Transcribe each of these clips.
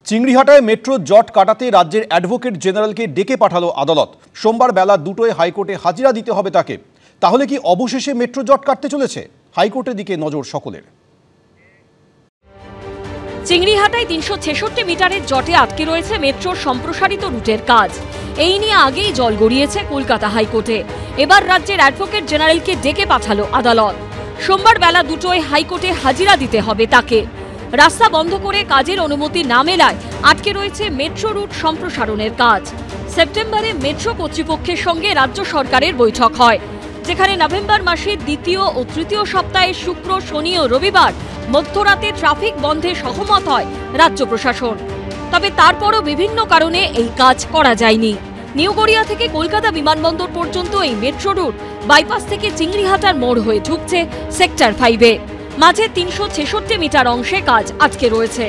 চিংড়িহাটায় metro জট কাটাতে রাজ্যের অ্যাডভোকেট জেনারেলকে ডেকে পাঠালো আদালত। সোমবার বেলা 2টোয় হাইকোর্টে হাজিরা দিতে হবে তাকে। তাহলে কি অবশেষে মেট্রো জট কাটতে চলেছে? হাইকোর্টের দিকে নজর সকলের। চিংড়িহাটায় 366 মিটারের জটে আটকে রয়েছে মেট্রোর সম্প্রসারিত রুটের কাজ। এই নিয়ে আগেই জল গড়িয়েছে কলকাতা হাইকোর্টে। এবার রাজ্যের অ্যাডভোকেট জেনারেলকে ডেকে পাঠালো আদালত। সোমবার বেলা 2টোয় হাইকোর্টে হাজিরা দিতে হবে তাকে। রাস্তা বন্ধ করে কাজের অনুমতি না মেলায় আটকে রয়েছে মেট্রো রুট সম্প্রসারণের কাজ। সেপ্টেম্বরে মেট্রো কর্তৃপক্ষের সঙ্গে রাজ্য সরকারের বৈঠক হয়, যেখানে নভেম্বর মাসের দ্বিতীয় ও তৃতীয় সপ্তাহে শুক্র, শনি ও রবিবার মধ্যরাতে ট্রাফিক বন্ধে সহমত হয় রাজ্য প্রশাসন। তবে তারপরও বিভিন্ন কারণে এই কাজ করা যায়নি। নিউ গড়িয়া থেকে কলকাতা বিমানবন্দর পর্যন্ত এই মেট্রো রুট বাইপাস থেকে চিংড়িহাটার মোড় হয়ে ঢুকছে সেক্টর 5-এ। মাঝে 366 মিটার অংশে কাজ আটকে রয়েছে।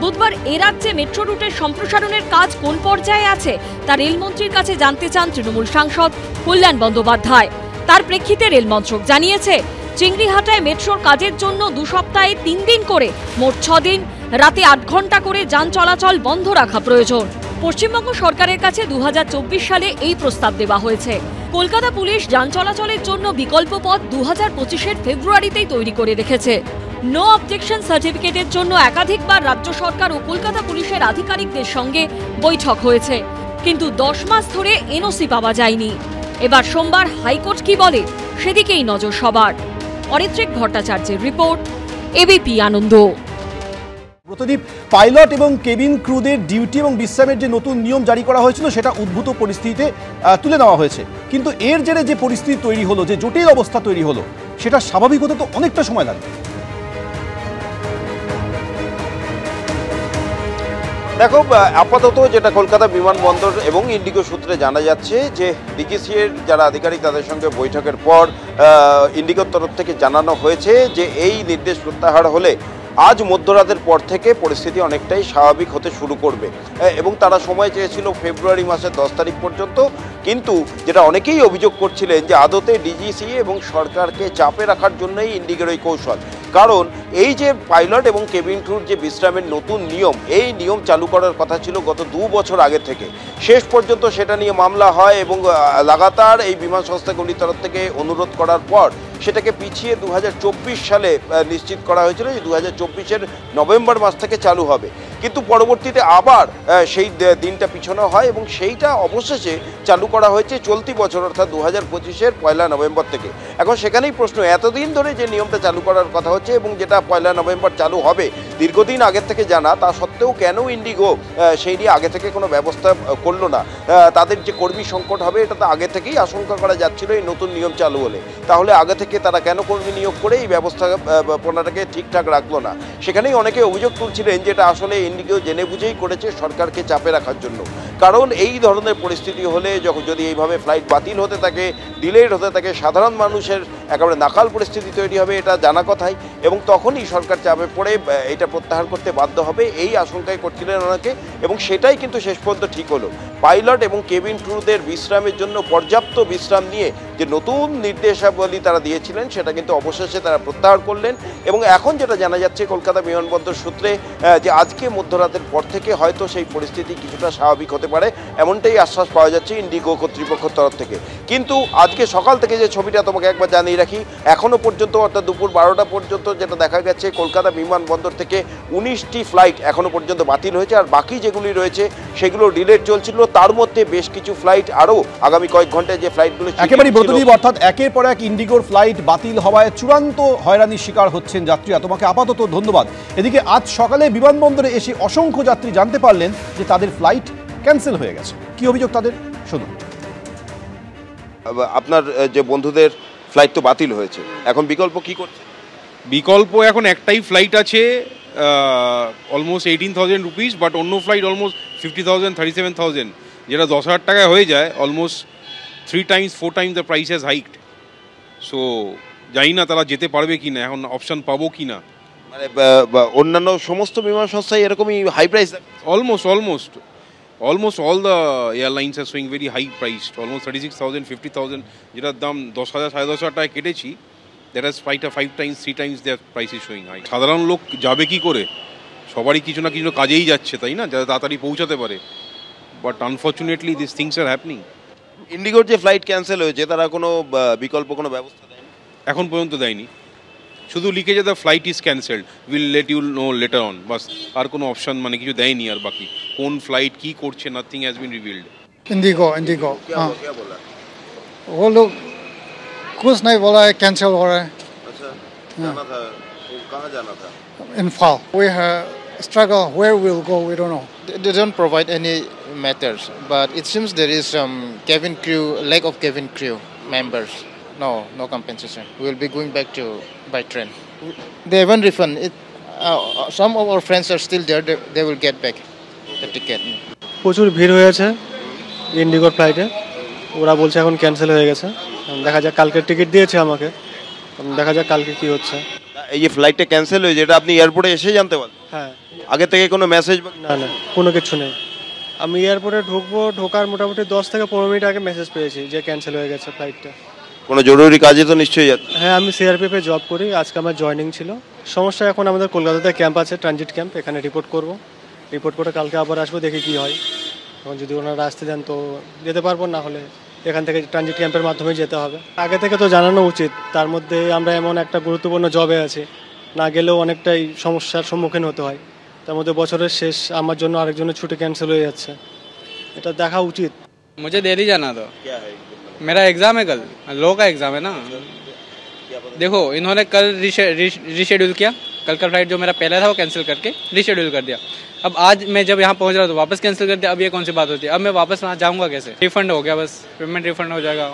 বুধবার এ রাজ্যে মেট্রো রুটের সম্প্রসারণের কাজ কোন পর্যায়ে আছে তা রেলমন্ত্রীর কাছে জানতে চান তৃণমূল সাংসদ কল্যাণ বন্দ্যোপাধ্যায়। তার প্রেক্ষিতে রেলমন্ত্রক জানিয়েছে, চিংড়িহাটায় মেট্রোর কাজের জন্য 2 সপ্তাহে 3 দিন করে মোট 6 দিন রাতে 8 ঘন্টা করে যান চলাচল বন্ধ রাখা প্রয়োজন। পশ্চিমবঙ্গ সরকারের কাছে 2024 সালে এই প্রস্তাব দেওয়া হয়েছে। কলকাতা পুলিশ যান চলাচলের জন্য বিকল্প পথ 2025-এর ফেব্রুয়ারিতেই তৈরি করে রেখেছে। নো অবজেকশন সার্টিফিকেটের জন্য একাধিকবার রাজ্য সরকার ও কলকাতা পুলিশের আধিকারিকদের সঙ্গে বৈঠক হয়েছে, কিন্তু 10 মাস ধরে এনওসি পাওয়া যায়নি। এবার সোমবার হাইকোর্ট কি বলে সেদিকেই নজর সবার। অরিত্রিক ভট্টাচার্যের রিপোর্ট, এবিপি আনন্দ। প্রদীপ, পাইলট এবং কেবিন ক্রুদের ডিউটি এবং বিশ্রামের যে নতুন নিয়ম জারি করা হয়েছিল সেটা উদ্ভূত পরিস্থিতিতে তুলে নেওয়া হয়েছে, কিন্তু এর জেরে যে পরিস্থিতি তৈরি হলো, যে জটিল অবস্থা তৈরি হলো, সেটা স্বাভাবিক হতে তো অনেকটা সময় লাগবে। দেখো, আপাতত যেটা কলকাতা বিমানবন্দর এবং ইন্ডিগো সূত্রে জানা যাচ্ছে যে ডিজিসি এর যারা আধিকারিক তাদের সঙ্গে বৈঠকের পর ইন্ডিগোর তরফ থেকে জানানো হয়েছে যে এই নির্দেশ প্রত্যাহার হলে আজ মধ্যরাতের পর থেকে পরিস্থিতি অনেকটাই স্বাভাবিক হতে শুরু করবে এবং তারা সময় চেয়েছিল ফেব্রুয়ারি মাসের 10 তারিখ পর্যন্ত। কিন্তু যেটা অনেকেই অভিযোগ করছিলেন যে আদতে ডিজিসি এবং সরকারকে চাপে রাখার জন্যই ইন্ডিগোর এই কৌশল। কারণ এই যে পাইলট এবং কেবিন ক্রুর যে বিশ্রামের নতুন নিয়ম, এই নিয়ম চালু করার কথা ছিল গত 2 বছর আগে থেকে। শেষ পর্যন্ত সেটা নিয়ে মামলা হয় এবং লাগাতার এই বিমান সংস্থাগুলির তরফ থেকে অনুরোধ করার পর সেটাকে পিছিয়ে 2024 সালে নিশ্চিত করা হয়েছিল যে 2024-এর নভেম্বর মাস থেকে চালু হবে। কিন্তু পরবর্তীতে আবার সেই দিনটা পিছানো হয় এবং সেইটা অবশেষে চালু করা হয়েছে চলতি বছর অর্থাৎ 2025-এর 1 নভেম্বর থেকে। এখন সেখানেই প্রশ্ন, এতদিন ধরে যে নিয়মটা চালু করার কথা হচ্ছে এবং যেটা 1 নভেম্বর চালু হবে দীর্ঘদিন আগে থেকে জানা, তা সত্ত্বেও কেন ইন্ডিগো সেই নিয়ে আগে থেকে কোনো ব্যবস্থা করলো না? তাদের যে কর্মী সংকট হবে এটা তো আগে থেকেই আশঙ্কা করা যাচ্ছিল এই নতুন নিয়ম চালু হলে। তাহলে আগে থেকে তারা কেন কর্মী নিয়োগ করে এই ব্যবস্থাপনাটাকে ঠিকঠাক রাখলো না? সেখানেই অনেকে অভিযোগ তুলছিলেন যে এটা আসলে ইন্ডিগো জেনে বুঝেই করেছে সরকারকে চাপে রাখার জন্য। কারণ এই ধরনের পরিস্থিতি হলে যদি এইভাবে ফ্লাইট বাতিল হতে থাকে, ডিলেড হতে থাকে, সাধারণ মানুষের একেবারে নাকাল পরিস্থিতি তৈরি হবে, এটা জানা কথাই। এবং তখনই সরকার চাপে পড়ে এটা প্রত্যাহার করতে বাধ্য হবে এই আশঙ্কায় করছিলেন অনেকে, এবং সেটাই কিন্তু শেষ পর্যন্ত ঠিক হলো। পাইলট এবং কেবিন ক্রুদের বিশ্রামের জন্য পর্যাপ্ত বিশ্রাম নিয়ে যে নতুন নির্দেশাবলী তারা দিয়েছিলেন সেটা কিন্তু অবশেষে তারা প্রত্যাহার করলেন। এবং এখন যেটা জানা যাচ্ছে কলকাতা বিমানবন্দর সূত্রে যে আজকে মধ্যরাতের পর থেকে হয়তো সেই পরিস্থিতি কিছুটা স্বাভাবিক হতে পারে, এমনটাই আশ্বাস পাওয়া যাচ্ছে ইন্ডিগো কর্তৃপক্ষের তরফ থেকে। কিন্তু আজকে সকাল থেকে যে ছবিটা তোমাকে একবার জানিয়ে রাখি, এখনও পর্যন্ত অর্থাৎ দুপুর 12টা পর্যন্ত যেটা দেখা গেছে কলকাতা বিমানবন্দর থেকে 19টি ফ্লাইট এখনও পর্যন্ত বাতিল হয়েছে, আর বাকি যেগুলি রয়েছে সেগুলো ডিলেড চলছিল। তার মধ্যে বেশ কিছু ফ্লাইট আরও আগামী কয়েক ঘন্টায় যে ফ্লাইটগুলো একেবারেই প্রদীপ, অর্থাৎ একের পর এক ইন্ডিগোর ফ্লাইট বাতিল হওয়ায় চূড়ান্ত হয়রানির শিকার হচ্ছেন যাত্রীরা। তোমাকে আপাতত ধন্যবাদ। এদিকে আজ সকালে বিমানবন্দরে এসে অসংখ্য যাত্রী জানতে পারলেন যে তাদের ফ্লাইট ক্যান্সেল হয়ে গেছে। কি অভিযোগ তাদের, শুনুন। আপনার যে বন্ধুদের ফ্লাইট তো বাতিল হয়েছে, এখন বিকল্প কি করছে? বিকল্প এখন একটাই ফ্লাইট আছে, অলমোস্ট 18,000 রুপিস, বাট অন্য ফ্লাইট অলমোস্ট 50,000, 37,000, যেটা 10,000 টাকায় হয়ে যায়। Almost 3 times 4 times the price has hiked. So জানি না তারা যেতে পারবে কি না, এখন অপশান পাবো কি না। মানে অন্যান্য সমস্ত বিমান সংস্থায় এরকমই high price? Almost all the airlines are showing very high price, almost 36,000, 50,000, যেটার দাম 10,000, 10,500 টাকায় কেটেছি। That has 5 times 3 times their price is showing high. সাধারণ লোক যাবে কি করে? সবারই কিছু না কিছু কাজেই যাচ্ছে, তাই না, যাতে তাড়াতাড়ি পৌঁছাতে পারে। But unfortunately this things are happening. ইন্ডিগোর যে ফ্লাইট ক্যান্সেল হয়েছে তারা কোনো বিকল্প কোনো ব্যবস্থা দেয়নি? এখন পর্যন্ত দেয়নি, শুধু লিখেছে the flight is cancelled, will let you know later on, বাস। আর কোনো অপশন মানে কিছু দেয়নি। আর বাকি কোন ফ্লাইট কি করছে, nothing has been revealed. Indigo क्या बोला? वो लोग कुछ नहीं बोला है, कैंसिल हो रहा है। अच्छा, जाना था, वो कहाँ जाना था? Imphal we have struggle where we'll go, we don't know. They don't provide any matters, but it seems there is some cabin crew, lack of cabin crew members. No compensation. We will be going back by train. They haven't refund it. Some of our friends are still there. They will get back the ticket. প্রচুর ভিড় হয়েছে ইন্ডিগোর ফ্লাইটে, ওরা বলছে এখন cancel হয়ে গেছে। দেখা যাক, কালকে টিকিট দিয়েছে আমাকে, দেখা যাক কালকে কি হচ্ছে। এই যে ফ্লাইটটা ক্যান্সেল হয়েছে এটা আপনি এয়ারপোর্টে এসে জানতে পারলেন? হ্যাঁ, আগে থেকে কোনো মেসেজ? না কোনো কিছু নেই। আমি এয়ারপোর্টে ঢোকার মোটামুটি 10 থেকে 15 মিনিট আগে মেসেজ পেয়েছি যে ক্যান্সেল হয়ে গেছে ফ্লাইটটা। কোনো জরুরি কাজে তো নিশ্চয়ই যাচ্ছে? হ্যাঁ, আমি সিআরপিএফে জব করি, আজকে আমার জয়েনিং ছিল। সমস্যা, এখন আমাদের কলকাতাতে ক্যাম্প আছে, ট্রানজিট ক্যাম্প, এখানে রিপোর্ট করে কালকে আবার আসবো, দেখি কি হয়। এখন যদি ওনারা আসতে দেন তো যেতে পারবো, না হলে এখান থেকে ট্রানজিট ক্যাম্পের মাধ্যমে যেতে হবে। আগে থেকে তো জানানো উচিত, তার মধ্যে আমরা এমন একটা গুরুত্বপূর্ণ জবে আছি, না গেলেও অনেকটাই সমস্যার সম্মুখীন হতে হয়। তার মধ্যে বছরের শেষ, আমার জন্য আরেকজনের ছুটি ক্যান্সেল হয়ে যাচ্ছে, এটা দেখা উচিত। मुझे दिल्ली जाना था। मेरा एग्जाम है कल, लॉ का एग्जाम है ना। देखो, इन्होंने कल रीशेड्यूल किया। कल का फ्लाइट जो मेरा पहला था वो कैंसिल करके रीशेड्यूल कर दिया। अब आज मैं जब यहाँ पहुँच रहा तो वापस कैंसिल कर दिया। अब ये कौन सी बात होती है? अब मैं वापस वहाँ जाऊँगा कैसे? रिफंड हो गया, बस पेमेंट रिफंड हो जाएगा,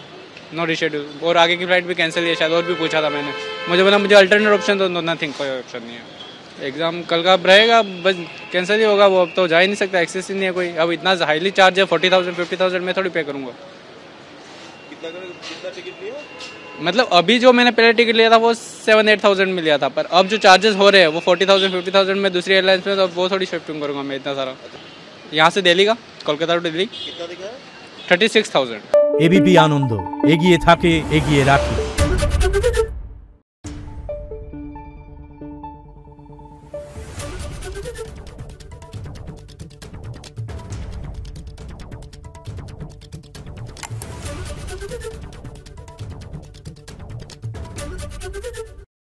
नो रीशेड्यूल। और आगे की फ्लाइट भी कैंसिल है शायद, और भी पूछा था मैंने, मुझे बोला मुझे अल्टरनेट ऑप्शन तो नथिंग, कोई ऑप्शन नहीं है। एग्जाम कल का अब रहेगा, बस कैंसिल ही होगा। वो अब तो जा ही नहीं सकता, एक्सेस ही नहीं है कोई। अब इतना हाईली चार्ज है, 40,000 50,000 मैं थोड़ी पे करूँगा। कितना टिकट लिया? मतलब अभी जो मैंने पहले टिकट लिया था वो 7-8,000 में लिया था, पर अब जो चार्जेस हो रहे हैं वो 40,000 50,000 में दूसरी एयरलाइंस में, तो वो थोड़ी शिफ्टिंग करूँगा मैं इतना सारा। यहाँ से दिल्ली का, कोलकाता टू दिल्ली कितना दिखा है? 36,000। एबीपी आनंद एगिए थाके एगिए राखे। Thank you.